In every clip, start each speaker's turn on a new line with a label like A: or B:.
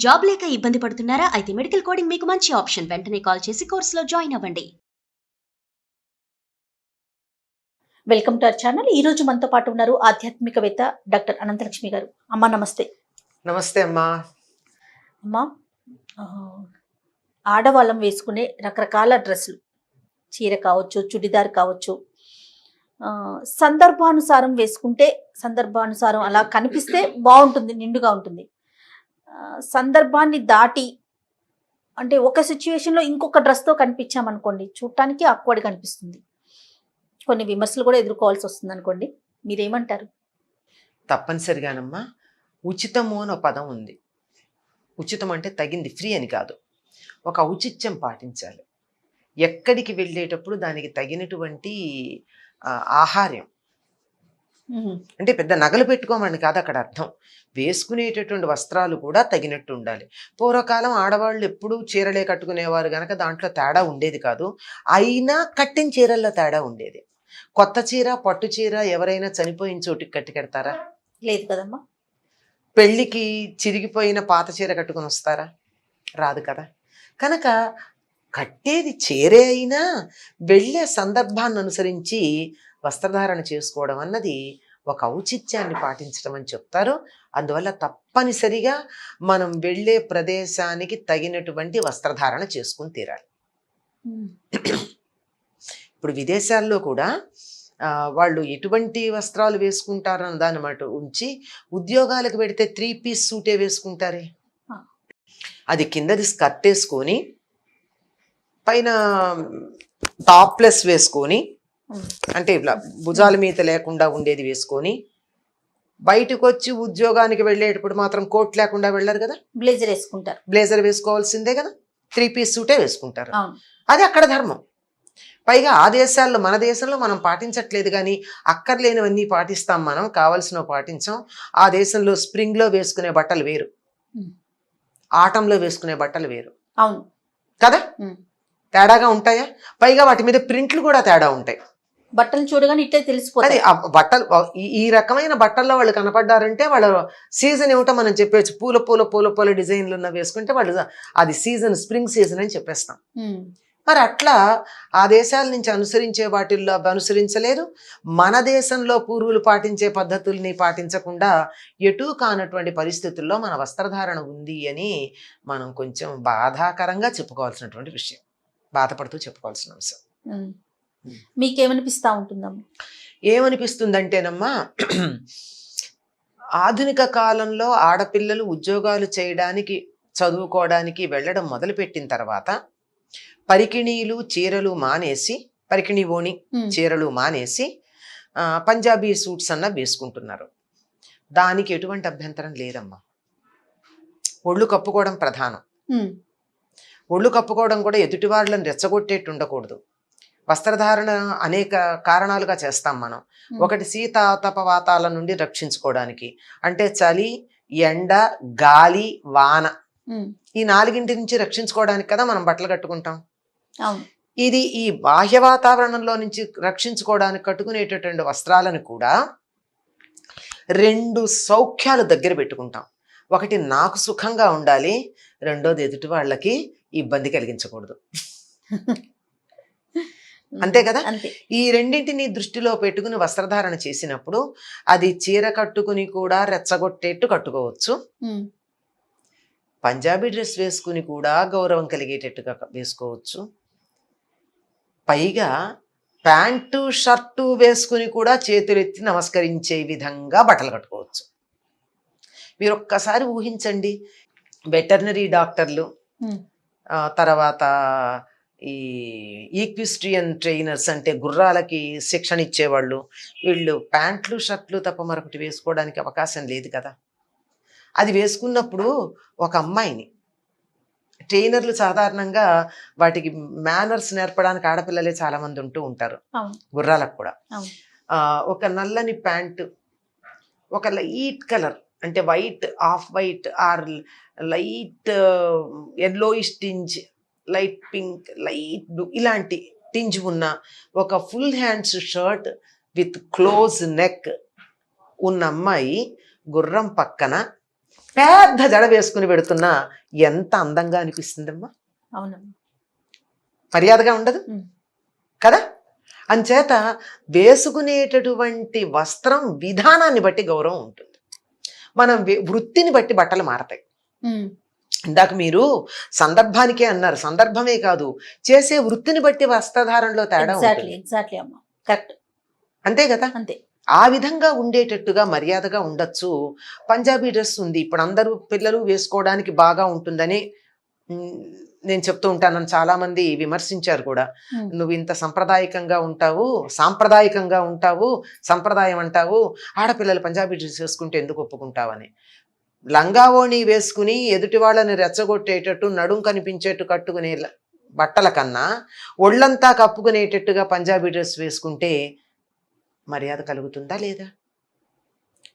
A: Job లేక ఇబ్బంది పడుతున్నారా? అయితే మెడికల్ కోడింగ్ మీకు మంచి ఆప్షన్. వెంటనే కాల్ చేసి కోర్సులో జాయిన్ అవ్వండి.
B: Welcome to our channel. ఈ రోజు మనతో పాటు ఉన్నారు ఆధ్యాత్మికవేత్త డాక్టర్ అనంతలక్ష్మి గారు. అమ్మా నమస్తే.
C: నమస్తే అమ్మా.
B: అమ్మా, ఆడవాళ్ళం వేసుకునే రకరకాల డ్రెస్సులు, చీర కావచ్చు, చుడిదార్ కావచ్చు, సందర్భానుసారం వేసుకుంటే సందర్భానుసారం అలా కనిపిస్తే బాగుంటుంది, నిండుగా ఉంటుంది. సందర్భాన్ని దాటి అంటే ఒక సిచ్యువేషన్లో ఇంకొక డ్రెస్తో కనిపించామనుకోండి, చూడటానికి ఆక్వర్డ్గా కనిపిస్తుంది. కొన్ని విమర్శలు కూడా ఎదుర్కోవాల్సి వస్తుంది అనుకోండి. మీరేమంటారు?
C: తప్పనిసరిగానమ్మా, ఉచితము అని ఒక పదం ఉంది. ఉచితం అంటే తగింది, ఫ్రీ అని కాదు. ఒక ఔచిత్యం పాటించాలి. ఎక్కడికి వెళ్ళేటప్పుడు దానికి తగినటువంటి ఆహార్యం, అంటే పెద్ద నగలు పెట్టుకోమని కాదు అక్కడ అర్థం. వేసుకునేటటువంటి వస్త్రాలు కూడా తగినట్టు ఉండాలి. పూర్వకాలం ఆడవాళ్ళు ఎప్పుడూ చీరలే కట్టుకునేవారు కనుక దాంట్లో తేడా ఉండేది కాదు. అయినా కట్టిన చీరల్లో తేడా ఉండేది. కొత్త చీర, పట్టు చీర ఎవరైనా చనిపోయిన చోటికి కట్టి కడతారా?
B: లేదు కదమ్మా.
C: పెళ్ళికి చిరిగిపోయిన పాత చీర కట్టుకుని వస్తారా? రాదు కదా. కనుక కట్టేది చీరే అయినా వెళ్ళే సందర్భాన్ని అనుసరించి వస్త్రధారణ చేసుకోవడం అన్నది ఒక ఔచిత్యాన్ని పాటించడం అని చెప్తారు. అందువల్ల తప్పనిసరిగా మనం వెళ్ళే ప్రదేశానికి తగినటువంటి వస్త్రధారణ చేసుకుని తీరాలి. ఇప్పుడు విదేశాల్లో కూడా వాళ్ళు ఎటువంటి వస్త్రాలు వేసుకుంటారన్న దాన్ని మాట ఉంచి, ఉద్యోగాలకు పెడితే 3 పీస్ సూటే వేసుకుంటారే, అది కిందది స్కర్ట్ వేసుకొని పైన టాప్లెస్ వేసుకొని, అంటే ఇట్లా భుజాల మీద లేకుండా ఉండేది వేసుకొని, బయటకు వచ్చి ఉద్యోగానికి వెళ్ళేటప్పుడు మాత్రం కోట్ లేకుండా వెళ్ళరు కదా,
B: బ్లేజర్ వేసుకుంటారు.
C: బ్లేజర్ వేసుకోవాల్సిందే కదా, 3 పీస్ సూటే వేసుకుంటారు. అది అక్కడ ధర్మం. పైగా ఆ దేశాల్లో, మన దేశంలో మనం పాటించట్లేదు కానీ అక్కర్లేనివన్నీ పాటిస్తాం మనం, కావలసినవి పాటించాం. ఆ దేశంలో స్ప్రింగ్లో వేసుకునే బట్టలు వేరు, ఆటంలో వేసుకునే బట్టలు వేరు.
B: అవును
C: కదా, తేడాగా ఉంటాయా? పైగా వాటి మీద ప్రింట్లు కూడా తేడా ఉంటాయి.
B: బట్టలు చూడగానే ఇట్లే తెలిసిపోతుంది.
C: బట్టలు, ఈ రకమైన బట్టల్లో వాళ్ళు కనపడ్డారంటే వాళ్ళ సీజన్ ఏమిటో మనం చెప్పేచ్చు. పూల పూల పూల పూల డిజైన్లు ఉన్న వేసుకుంటే వాళ్ళు అది సీజన్, స్ప్రింగ్ సీజన్ అని చెప్పేస్తాం. మరి అట్లా ఆ దేశాల నుంచి అనుసరించే వాటిల్లో అనుసరించలేదు. మన దేశంలో పూర్వులు పాటించే పద్ధతుల్ని పాటించకుండా ఎటూ కానటువంటి పరిస్థితుల్లో మన వస్త్రధారణ ఉంది అని మనం కొంచెం బాధాకరంగా చెప్పుకోవాల్సినటువంటి విషయం, బాధపడుతూ చెప్పుకోవాల్సిన అంశం.
B: మీకేమనిపిస్తూ ఉంటుందమ్మా?
C: ఏమనిపిస్తుందంటేనమ్మా, ఆధునిక కాలంలో ఆడపిల్లలు ఉద్యోగాలు చేయడానికి, చదువుకోవడానికి వెళ్ళడం మొదలుపెట్టిన తర్వాత పరికిణీలు చీరలు మానేసి, పరికిణి ఓణి చీరలు మానేసి పంజాబీ సూట్స్ అన్న వేసుకుంటున్నారు. దానికి ఎటువంటి అభ్యంతరం లేదమ్మా. ఒళ్ళు కప్పుకోవడం ప్రధానం. ఒళ్ళు కప్పుకోవడం కూడా ఎదుటి వాళ్ళని రెచ్చగొట్టేట్టు ఉండకూడదు. వస్త్రధారణ అనేక కారణాలుగా చేస్తాం మనం. ఒకటి శీతాతపవాతాల నుండి రక్షించుకోవడానికి, అంటే చలి, ఎండ, గాలి, వాన, ఈ 4 నుంచి రక్షించుకోవడానికి కదా మనం బట్టలు కట్టుకుంటాం. ఇది ఈ బాహ్య వాతావరణంలో నుంచి రక్షించుకోవడానికి కట్టుకునేటటువంటి వస్త్రాలను కూడా 2 సౌఖ్యాలు దగ్గర పెట్టుకుంటాం. ఒకటి నాకు సుఖంగా ఉండాలి, రెండోది ఎదుటి వాళ్ళకి ఇబ్బంది కలిగించకూడదు. అంతే కదా. ఈ రెండింటిని దృష్టిలో పెట్టుకుని వస్త్రధారణ చేసినప్పుడు అది చీర కట్టుకుని కూడా రెచ్చగొట్టేట్టు కట్టుకోవచ్చు, పంజాబీ డ్రెస్ వేసుకుని కూడా గౌరవం కలిగేటట్టుగా వేసుకోవచ్చు, పైగా ప్యాంటు షర్టు వేసుకుని కూడా చేతులెత్తి నమస్కరించే విధంగా బట్టలు కట్టుకోవచ్చు. మీరు ఒక్కసారి ఊహించండి, వెటర్నరీ డాక్టర్లు, తర్వాత ఈ ఈక్విస్ట్రియన్ ట్రైనర్స్ అంటే గుర్రాలకి శిక్షణ ఇచ్చేవాళ్ళు, వీళ్ళు ప్యాంట్లు షర్ట్లు తప్ప మరొకటి వేసుకోవడానికి అవకాశం లేదు కదా. అది వేసుకున్నప్పుడు ఒక అమ్మాయిని, ట్రైనర్లు సాధారణంగా వాటికి మేనర్స్ నేర్పడానికి ఆడపిల్లలే చాలా మంది ఉంటూ ఉంటారు, గుర్రాలకు కూడా. ఒక నల్లని ప్యాంటు, ఒక లైట్ కలర్ అంటే white, off white or light yellowish tinge, light pink, light blue, ఇలాంటి టింజ్ ఉన్న ఒక full hands shirt with close neck ఉన్న అమ్మాయి గుర్రం పక్కన పెద్ద జడ వేసుకుని పెడుతున్నా ఎంత అందంగా అనిపిస్తుందమ్మా,
B: అవునమ్మా.
C: మర్యాదగా ఉండదు
B: ఉమ్.
C: కదా. అంచేత వేసుకునేటటువంటి వస్త్రం విధానాన్ని బట్టి గౌరవం ఉంటుంది. మనం వృత్తిని బట్టి బట్టలు మారతాయి.
B: ఉమ్.
C: ఇందాక మీరు సందర్భానికే అన్నారు, సందర్భమే కాదు చేసే వృత్తిని బట్టి వస్త్రధారణలో తేడా ఉంటుంది.
B: ఎగ్జాక్ట్లీ అమ్మా, కరెక్ట్.
C: అంతే కదా.
B: అంతే.
C: ఆ విధంగా ఉండేటట్టుగా మర్యాదగా ఉండొచ్చు. పంజాబీ డ్రెస్ ఉంది, ఇప్పుడు అందరూ పిల్లలు వేసుకోవడానికి బాగా ఉంటుందని నేను చెప్తూ ఉంటాను. చాలా మంది విమర్శించారు కూడా, నువ్వు ఇంత సాంప్రదాయకంగా ఉంటావు, సంప్రదాయం అంటావు, ఆడపిల్లలు పంజాబీ డ్రెస్ వేసుకుంటే ఎందుకు ఒప్పుకుంటావని. లంగావోణి వేసుకుని ఎదుటి వాళ్ళని రెచ్చగొట్టేటట్టు నడుం కనిపించేట్టు కట్టుకునే బట్టల కన్నా ఒళ్ళంతా కప్పుకునేటట్టుగా పంజాబీ డ్రెస్ వేసుకుంటే మర్యాద కలుగుతుందా లేదా?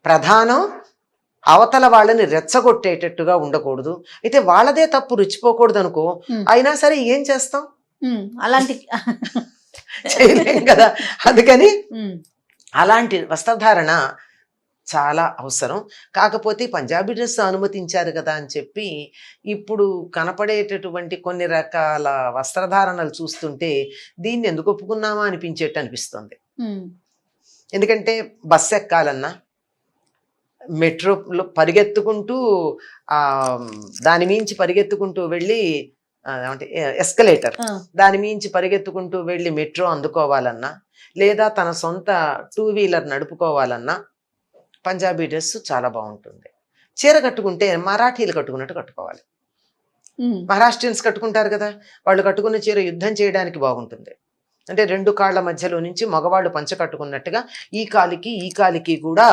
C: ప్రధానం అవతల వాళ్ళని రెచ్చగొట్టేటట్టుగా ఉండకూడదు. అయితే వాళ్ళదే తప్పు రుచిపోకూడదు అనుకో, అయినా సరే ఏం చేస్తాం,
B: అలాంటి
C: చేయలేం కదా. అందుకని అలాంటి వస్త్రధారణ చాలా అవసరం. కాకపోతే పంజాబీ డ్రెస్ అనుమతించారు కదా అని చెప్పి ఇప్పుడు కనపడేటటువంటి కొన్ని రకాల వస్త్రధారణలు చూస్తుంటే దీన్ని ఎందుకు ఒప్పుకున్నామా అనిపించేట్టు అనిపిస్తుంది. ఎందుకంటే బస్సు ఎక్కాలన్నా, మెట్రోలో పరిగెత్తుకుంటూ దాని మించి పరిగెత్తుకుంటూ వెళ్ళి అంటే ఎస్కలేటర్, దాని మించి పరిగెత్తుకుంటూ వెళ్ళి మెట్రో అందుకోవాలన్నా, లేదా తన సొంత 2 వీలర్ నడుపుకోవాలన్నా పంజాబీ డ్రెస్ చాలా బాగుంటుంది. చీర కట్టుకుంటే మరాఠీలు కట్టుకున్నట్టు కట్టుకోవాలి. మహారాష్ట్రియన్స్ కట్టుకుంటారు కదా, వాళ్ళు కట్టుకున్న చీర యుద్ధం చేయడానికి బాగుంటుంది. అంటే 2 కాళ్ళ మధ్యలో నుంచి మగవాళ్ళు పంచ కట్టుకున్నట్టుగా ఈ కాలికి కూడా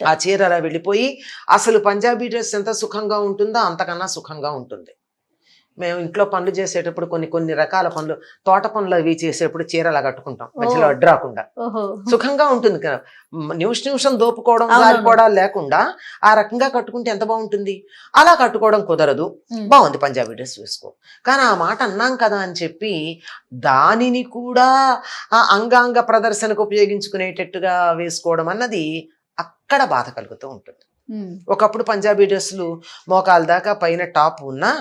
C: ఆ చీర అలా వెళ్ళిపోయి అసలు పంజాబీ డ్రెస్ ఎంత సుఖంగా ఉంటుందో అంతకన్నా సుఖంగా ఉంటుంది. మేము ఇంట్లో పనులు చేసేటప్పుడు కొన్ని రకాల పనులు, తోట పనులు అవి చేసేటప్పుడు చీరలా కట్టుకుంటాం, మధ్యలో అడ్డు రాకుండా. సుఖంగా ఉంటుంది కదా, నిమిషం దోపుకోవడం జారిపోవడాలు లేకుండా ఆ రకంగా కట్టుకుంటే ఎంత బాగుంటుంది. అలా కట్టుకోవడం కుదరదు, బాగుంది పంజాబీ డ్రెస్ వేసుకో. కానీ ఆ మాట అన్నాం కదా అని చెప్పి దానిని కూడా ఆ అంగాంగ ప్రదర్శనకు ఉపయోగించుకునేటట్టుగా వేసుకోవడం అన్నది అక్కడ బాధ కలుగుతూ ఉంటుంది. ఒకప్పుడు పంజాబీ డ్రెస్సులు మోకాల దాకా పైన టాప్ ఉన్నా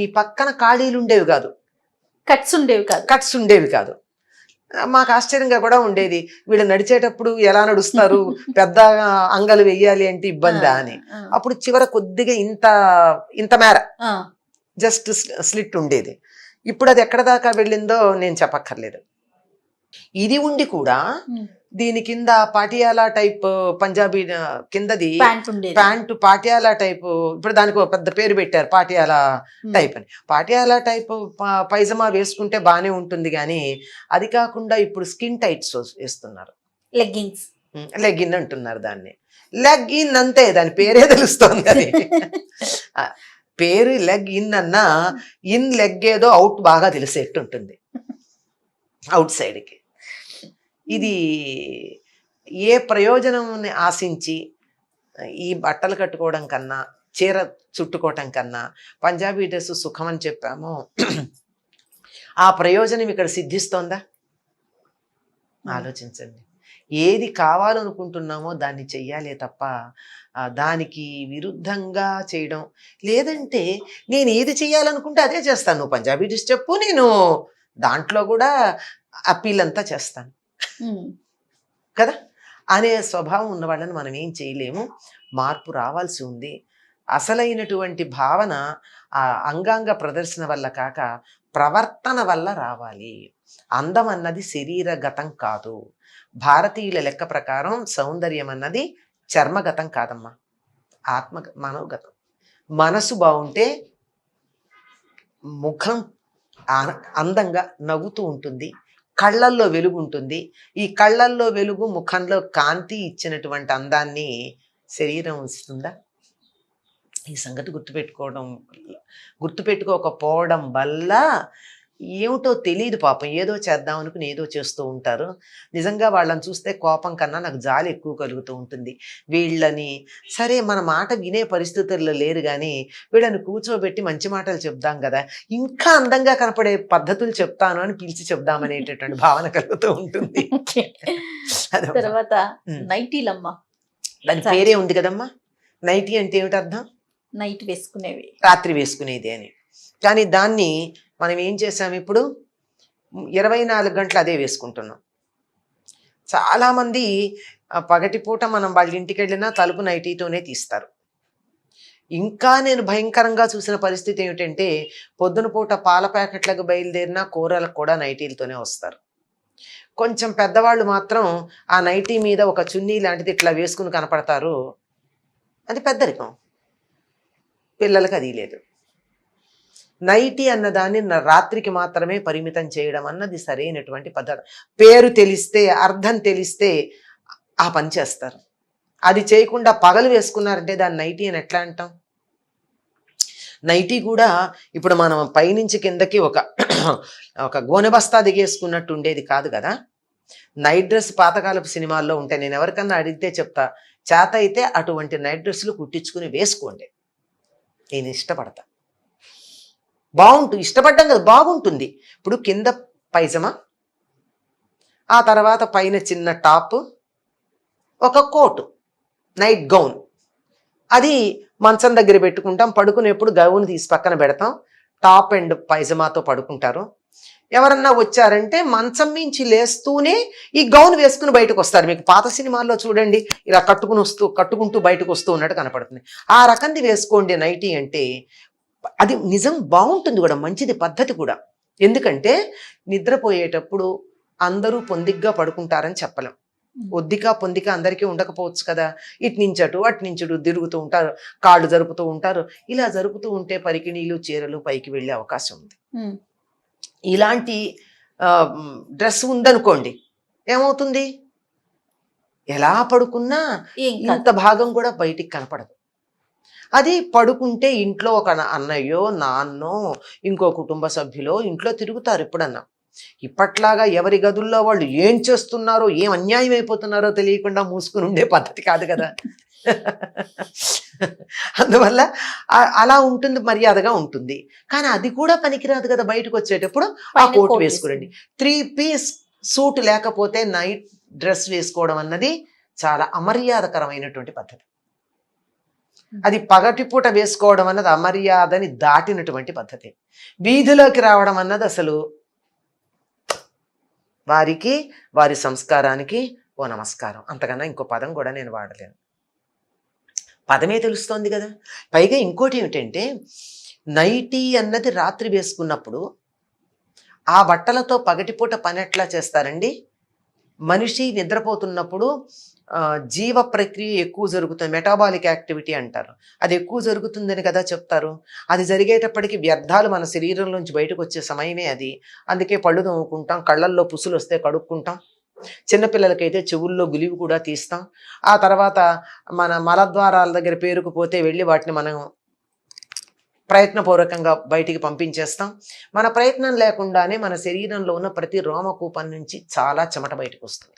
C: ఈ పక్కన ఖాళీలు ఉండేవి కాదు, కట్స్ ఉండేవి కాదు. మాకు ఆశ్చర్యంగా కూడా ఉండేది, వీళ్ళు నడిచేటప్పుడు ఎలా నడుస్తారు, పెద్ద అంగలు వెయ్యాలి అంటే ఇబ్బందా అని. అప్పుడు చివర కొద్దిగా ఇంత మేర జస్ట్ స్లిట్ ఉండేది. ఇప్పుడు అది ఎక్కడ దాకా వెళ్ళిందో నేను చెప్పక్కర్లేదు. ఇది ఉండి కూడా దీని కింద పాటియాలా టైప్ పంజాబీ కిందది ప్యాంటు పాటియాలా టైప్, ఇప్పుడు దానికి ఒక పెద్ద పేరు పెట్టారు పాటియాలా టైప్ అని. పాటియాలా టైప్ పైజమా వేసుకుంటే బానే ఉంటుంది, కానీ అది కాకుండా ఇప్పుడు స్కిన్ టైట్స్ వేస్తున్నారు, లెగ్గిన్ అంటున్నారు దాన్ని. లెగ్గిన్ అంతే, దాని పేరే తెలుస్తోంది. అది పేరు లెగ్ ఇన్ అన్నా లెగ్ ఏదో అవుట్ బాగా తెలిసేట్టు ఉంటుంది అవుట్ సైడ్కి. ఇది ఏ ప్రయోజనం ఆశించి ఈ బట్టలు కట్టుకోవడం కన్నా, చీర చుట్టుకోవటం కన్నా పంజాబీ డ్రెస్ సుఖం అని చెప్పామో ఆ ప్రయోజనం ఇక్కడ సిద్ధిస్తోందా? ఆలోచించండి. ఏది కావాలనుకుంటున్నామో దాన్ని చెయ్యాలే తప్ప దానికి విరుద్ధంగా చేయడం లేదంటే, నేను ఏది చేయాలనుకుంటే అదే చేస్తాను. నువ్వు పంజాబీ డ్రెస్ చెప్పు, నేను దాంట్లో కూడా అప్పీల్ అంతా చేస్తాను కదా అనే స్వభావం ఉన్న వాళ్ళని మనం ఏం చేయలేము. మార్పు రావాల్సి ఉంది. అసలైనటువంటి భావన ఆ అంగాంగ ప్రదర్శన వల్ల కాక ప్రవర్తన వల్ల రావాలి. అందం అన్నది శరీరగతం కాదు. భారతీయుల లెక్క ప్రకారం సౌందర్యం అన్నది చర్మగతం కాదమ్మా, మనోగతం. మనసు బాగుంటే ముఖం అందంగా నవ్వుతూ ఉంటుంది, కళ్ళల్లో వెలుగు ఉంటుంది. ఈ కళ్ళల్లో వెలుగు, ముఖంలో కాంతి ఇచ్చినటువంటి అందాన్ని శరీరం ఇస్తుందా? ఈ సంగతి గుర్తుపెట్టుకోకపోవడం వల్ల ఏమిటో తెలియదు పాపం. ఏదో చేద్దాం అనుకుని ఏదో చేస్తూ ఉంటారు. నిజంగా వాళ్ళని చూస్తే కోపం కన్నా నాకు జాలి ఎక్కువ కలుగుతూ ఉంటుంది. వీళ్ళని సరే మన మాట వినే పరిస్థితుల్లో లేరు, కానీ వీళ్ళని కూర్చోబెట్టి మంచి మాటలు చెప్దాం కదా, ఇంకా అందంగా కనపడే పద్ధతులు చెప్తాను అని పిలిచి చెప్దామనేటటువంటి భావన కలుగుతూ ఉంటుంది.
B: తర్వాత నైటీలమ్మా,
C: దాని పేరే ఉంది కదమ్మా. నైటీ అంటే ఏమిటి అర్థం?
B: నైట్ వేసుకునేవి,
C: రాత్రి వేసుకునేది అని. కానీ దాన్ని మనం ఏం చేసాం, ఇప్పుడు 24 గంటలు అదే వేసుకుంటున్నాం. చాలామంది పగటిపూట మనం వాళ్ళ ఇంటికి వెళ్ళినా తలుపు నైటీతోనే తీస్తారు. ఇంకా నేను భయంకరంగా చూసిన పరిస్థితి ఏమిటంటే, పొద్దున పూట పాల ప్యాకెట్లకు బయలుదేరినా కూరలకు కూడా నైటీలతోనే వస్తారు. కొంచెం పెద్దవాళ్ళు మాత్రం ఆ నైటీ మీద ఒక చున్నీ లాంటిది ఇట్లా వేసుకుని కనపడతారు. అది పెద్దరికం. పిల్లలకి అది లేదు. నైటీ అన్నదాన్ని రాత్రికి మాత్రమే పరిమితం చేయడం అన్నది సరైనటువంటి పద్ధతి. పేరు తెలిస్తే, అర్థం తెలిస్తే ఆ పని చేస్తారు. అది చేయకుండా పగలు వేసుకున్నారంటే దాన్ని నైటీ అని ఎట్లా అంటాం? నైటీ కూడా ఇప్పుడు మనం పైనుంచి కిందకి ఒక గోనె బస్తా దిగేసుకున్నట్టు ఉండేది కాదు కదా. నైట్ డ్రెస్ పాతకాలపు సినిమాల్లో ఉంటాయి. నేను ఎవరికన్నా అడిగితే చెప్తా, చేత అయితే అటువంటి నైట్ డ్రెస్సులు కుట్టించుకుని వేసుకోండి. నేను ఇష్టపడతా. బాగుంటుంది, ఇష్టపడ్డం కదా, బాగుంటుంది. ఇప్పుడు కింద పైజమా, ఆ తర్వాత పైన చిన్న టాప్, ఒక కోటు, నైట్ గౌన్. అది మంచం దగ్గర పెట్టుకుంటాం. పడుకునేప్పుడు గౌన్ తీసి పక్కన పెడతాం. టాప్ అండ్ పైజమాతో పడుకుంటారు. ఎవరన్నా వచ్చారంటే మంచం మించి లేస్తూనే ఈ గౌన్ వేసుకుని బయటకు వస్తారు. మీకు పాత సినిమాల్లో చూడండి, ఇలా కట్టుకుంటూ బయటకు వస్తూ ఉన్నట్టు కనపడుతుంది. ఆ రకంది వేసుకోండి నైటీ అంటే. అది నిజం బాగుంటుంది కూడా, మంచిది, పద్ధతి కూడా. ఎందుకంటే నిద్రపోయేటప్పుడు అందరూ పొందిగ్గా పడుకుంటారని చెప్పలేం. ఒద్దిక పొందిక అందరికీ ఉండకపోవచ్చు కదా. ఇటు నుంచి అటు, అటు నుంచి అటు తిరుగుతూ ఉంటారు, కాళ్ళు జరుపుతూ ఉంటారు. ఇలా జరుపుతూ ఉంటే పరికిణీలు చీరలు పైకి వెళ్ళే అవకాశం ఉంది. ఇలాంటి డ్రెస్ ఉందనుకోండి, ఏమవుతుంది, ఎలా పడుకున్నా ఇంత భాగం కూడా బయటికి కనపడదు. అది పడుకుంటే ఇంట్లో ఒక అన్నయ్యో నాన్నో ఇంకో కుటుంబ సభ్యులో ఇంట్లో తిరుగుతారు. ఎప్పుడన్నా ఇప్పట్లాగా ఎవరి గదుల్లో వాళ్ళు ఏం చేస్తున్నారో, ఏం అన్యాయం అయిపోతున్నారో తెలియకుండా మూసుకుని ఉండే పద్ధతి కాదు కదా. అందువల్ల అలా ఉంటుంది, మర్యాదగా ఉంటుంది. కానీ అది కూడా పనికిరాదు కదా. బయటకు వచ్చేటప్పుడు ఆ కోట్ వేసుకురండి. 3 పీస్ సూట్ లేకపోతే నైట్ డ్రెస్ వేసుకోవడం అన్నది చాలా అమర్యాదకరమైనటువంటి పద్ధతి. అది పగటిపూట వేసుకోవడం అన్నది అమర్యాదని దాటినటువంటి పద్ధతి. వీధిలోకి రావడం అన్నది అసలు వారికి, వారి సంస్కారానికి ఓ నమస్కారం. అంతకన్నా ఇంకో పదం కూడా నేను వాడలేను. పదమే తెలుస్తోంది కదా. పైగా ఇంకోటి ఏమిటంటే, నైటీ అన్నది రాత్రి వేసుకున్నప్పుడు ఆ బట్టలతో పగటిపూట పని ఎట్లా చేస్తారండి? మనిషి నిద్రపోతున్నప్పుడు జీవ ప్రక్రియ ఎక్కువ జరుగుతుంది, మెటాబాలిక్ యాక్టివిటీ అంటారు. అది ఎక్కువ జరుగుతుందని కదా చెప్తారు. అది జరిగేటప్పటికి వ్యర్థాలు మన శరీరంలోంచి బయటకు వచ్చే సమయమే అది. అందుకే పళ్ళు తోముకుంటాం, కళ్ళల్లో పుసులు వస్తే కడుక్కుంటాం, చిన్నపిల్లలకైతే చెవుల్లో గులివి కూడా తీస్తాం. ఆ తర్వాత మన మలద్వారాల దగ్గర పేరుకుపోతే వెళ్ళి వాటిని మనం ప్రయత్నపూర్వకంగా బయటికి పంపించేస్తాం. మన ప్రయత్నం లేకుండానే మన శరీరంలో ఉన్న ప్రతి రోమకూపం నుంచి చాలా చెమట బయటకు వస్తుంది.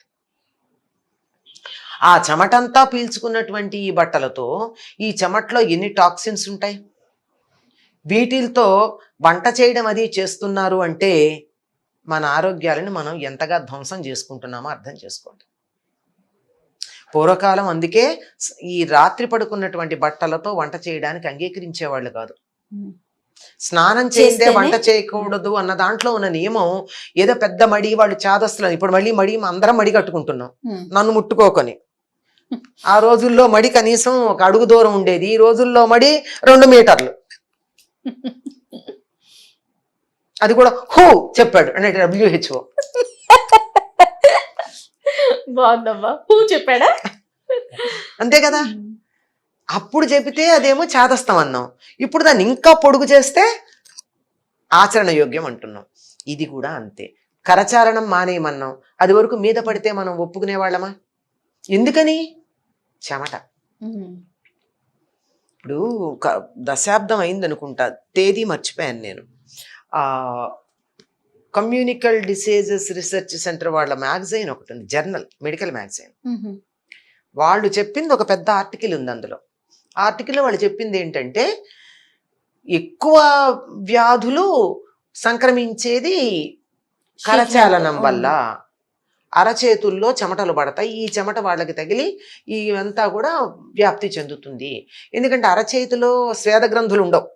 C: ఆ చెమటంతా పీల్చుకున్నటువంటి ఈ బట్టలతో ఈ చెమట్లో ఎన్ని టాక్సిన్స్ ఉంటాయి. వీటితో వంట చేయడం అది చేస్తున్నారు అంటే మన ఆరోగ్యాలను మనం ఎంతగా ధ్వంసం చేసుకుంటున్నామో అర్థం చేసుకోండి. పూర్వకాలం అందుకే ఈ రాత్రి పడుకున్నటువంటి బట్టలతో వంట చేయడానికి అంగీకరించేవాళ్ళు కాదు. స్నానం చేస్తే వంట చేయకూడదు అన్న దాంట్లో ఉన్న నియమం ఏదో పెద్ద మడి, వాళ్ళు చాదస్తులు. ఇప్పుడు మళ్ళీ మడి అందరం మడి కట్టుకుంటున్నాం, నన్ను ముట్టుకోకొని. ఆ రోజుల్లో మడి కనీసం ఒక అడుగు దూరం ఉండేది. ఈ రోజుల్లో మడి 2 మీటర్లు. అది కూడా హూ చెప్పాడు అంటే WHO.
B: బాగుందమ్మా, హూ చెప్పాడా?
C: అంతే కదా. అప్పుడు చెబితే అదేమో చేదస్తాం అన్నాం, ఇప్పుడు దాన్ని ఇంకా పొడుగు చేస్తే ఆచరణ యోగ్యం అంటున్నాం. ఇది కూడా అంతే. కరచాలనం మానేయమన్నాం, అది వరకు మీద పడితే మనం ఒప్పుకునే వాళ్ళమా? ఎందుకని? చెమట. ఇప్పుడు ఒక దశాబ్దం అయింది అనుకుంటా, తేదీ మర్చిపోయాను నేను. కమ్యూనికల్ డిసీజెస్ రీసెర్చ్ సెంటర్ వాళ్ళ మ్యాగజైన్ ఒకటి ఉంది, జర్నల్, మెడికల్ మ్యాగజైన్. వాళ్ళు చెప్పింది ఒక పెద్ద ఆర్టికల్ ఉంది. అందులో ఆర్టికల్లో వాళ్ళు చెప్పింది ఏంటంటే, ఎక్కువ వ్యాధులు సంక్రమించేది కరచాలనం వల్ల. అరచేతుల్లో చెమటలు పడతాయి. ఈ చెమట వాళ్ళకి తగిలి ఇవంతా కూడా వ్యాప్తి చెందుతుంది. ఎందుకంటే అరచేతిలో స్వేద గ్రంథులు ఉండవు,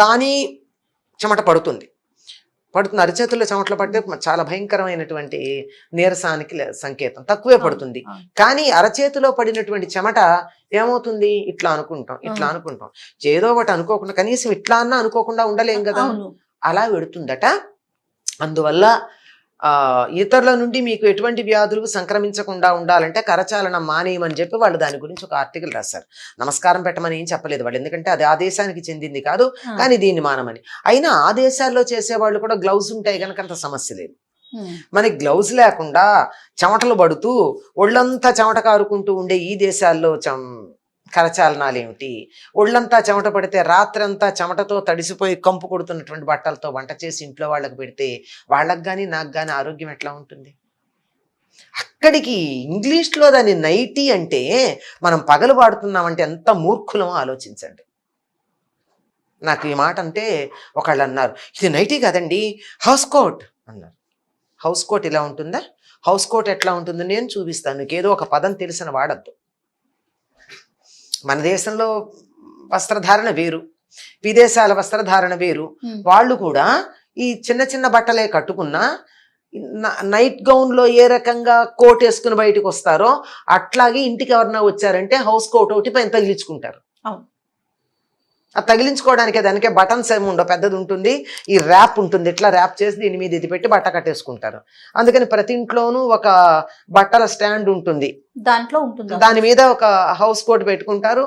C: కానీ చెమట పడుతుంది. అరచేతుల్లో చెమటలు పడితే చాలా భయంకరమైనటువంటి నీరసానికి సంకేతం. తక్కువే పడుతుంది, కానీ అరచేతిలో పడినటువంటి చెమట ఏమవుతుంది, ఇట్లా అనుకుంటాం ఏదో ఒకటి అనుకోకుండా, కనీసం ఇట్లా అన్నా అనుకోకుండా ఉండలేం కదా, అలా పెడుతుందట. అందువల్ల ఇతరుల నుండి మీకు ఎటువంటి వ్యాధులు సంక్రమించకుండా ఉండాలంటే కరచాలనం మానేయమని చెప్పి వాళ్ళు దాని గురించి ఒక ఆర్టికల్ రాశారు. నమస్కారం పెట్టమని ఏం చెప్పలేదు వాళ్ళు, ఎందుకంటే అది ఆ దేశానికి చెందింది కాదు, కానీ దీన్ని మానమని. అయినా ఆ దేశాల్లో చేసేవాళ్ళు కూడా గ్లౌజ్ ఉంటాయి కనుక అంత సమస్య లేదు. మనకి గ్లౌజ్ లేకుండా చెమటలు పడుతూ ఒళ్ళంతా చెమట కారుకుంటూ ఉండే ఈ దేశాల్లో కరచాలనాలు ఏమిటి? ఒళ్ళంతా చెమట పడితే రాత్రంతా చెమటతో తడిసిపోయి కంపు కొడుతున్నటువంటి బట్టలతో వంట చేసి ఇంట్లో వాళ్ళకి పెడితే వాళ్ళకి కానీ నాకు కానీ ఆరోగ్యం ఎట్లా ఉంటుంది? అక్కడికి ఇంగ్లీష్లో దాన్ని నైటీ అంటే మనం పగలు వాడుతున్నామంటే ఎంత మూర్ఖులమో ఆలోచించండి. నాకు ఈ మాట అంటే ఒకళ్ళు అన్నారు, ఇది నైటీ కాదండి హౌస్ కోట్ అన్నారు. హౌస్ కోట్ ఇలా ఉంటుందా? హౌస్ కోట్ ఎట్లా ఉంటుంది నేను చూపిస్తాను, నీకేదో ఒక పదం తెలిసిన వాడద్దు. మన దేశంలో వస్త్రధారణ వేరు, విదేశాల వస్త్రధారణ వేరు. వాళ్ళు కూడా ఈ చిన్న చిన్న బట్టలే కట్టుకున్నా నైట్ గౌన్లో ఏ రకంగా కోట్ వేసుకుని బయటకు వస్తారో అట్లాగే ఇంటికి ఎవరన్నా వచ్చారంటే హౌస్ కోట్ ఒకటి పైన తగిలించుకుంటారు. అది తగిలించుకోవడానికి దానికే బటన్స్ ఏమి ఉండవు, పెద్దది ఉంటుంది, ఈ ర్యాప్ ఉంటుంది, ఇట్లా ర్యాప్ చేసి దీని మీద ఇది పెట్టి బట్ట కట్టేసుకుంటారు. అందుకని ప్రతి ఇంట్లోనూ ఒక బట్టల స్టాండ్ ఉంటుంది,
B: దాంట్లో ఉంటుంది,
C: దాని మీద ఒక హౌస్ కోట్ పెట్టుకుంటారు.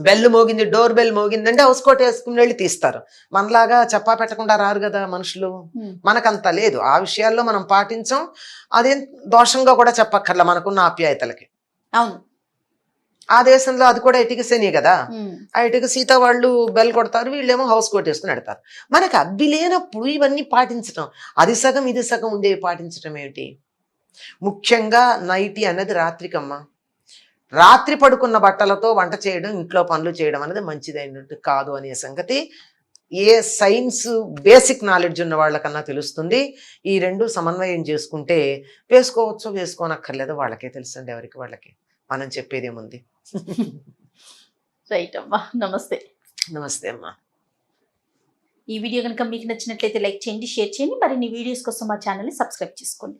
C: బెల్ మోగింది, డోర్ బెల్ మోగిందంటే హౌస్ కోట్ వేసుకుని వెళ్ళి తీస్తారు. మనలాగా చెప్పా పెట్టకుండా రారు కదా మనుషులు, మనకంత లేదు. ఆ విషయాల్లో మనం పాటించాం, అదేం దోషంగా కూడా చెప్పక్కర్లా మనకున్న ఆప్యాయతలకి.
B: అవును,
C: ఆ దేశంలో అది కూడా ఇటుక శని కదా, ఆ ఇటుక సీత వాళ్ళు బెల్ కొడతారు, వీళ్ళేమో హౌస్ కోట్ వేసుకుని పెడతారు. మనకు అబ్బి లేనప్పుడు ఇవన్నీ పాటించడం, అది సగం ఇది సగం ఉండేవి పాటించడం ఏమిటి? ముఖ్యంగా నైటీ అన్నది రాత్రికమ్మా. రాత్రి పడుకున్న బట్టలతో వంట చేయడం, ఇంట్లో పనులు చేయడం అనేది మంచిదైనట్టు కాదు అనే సంగతి ఏ సైన్స్ బేసిక్ నాలెడ్జ్ ఉన్న వాళ్ళకన్నా తెలుస్తుంది. ఈ రెండు సమన్వయం చేసుకుంటే వేసుకోవచ్చో వేసుకోనక్కర్లేదో వాళ్ళకే తెలుసండి, ఎవరికి వాళ్ళకి. మనం చెప్పేదేముంది.
B: రైట్ అమ్మా, నమస్తే.
C: నమస్తే అమ్మా.
B: ఈ వీడియో కనుక మీకు నచ్చినట్లయితే లైక్ చేయండి, షేర్ చేయండి. మరిన్ని వీడియోస్ కోసం మా ఛానల్ని సబ్స్క్రైబ్ చేసుకోండి.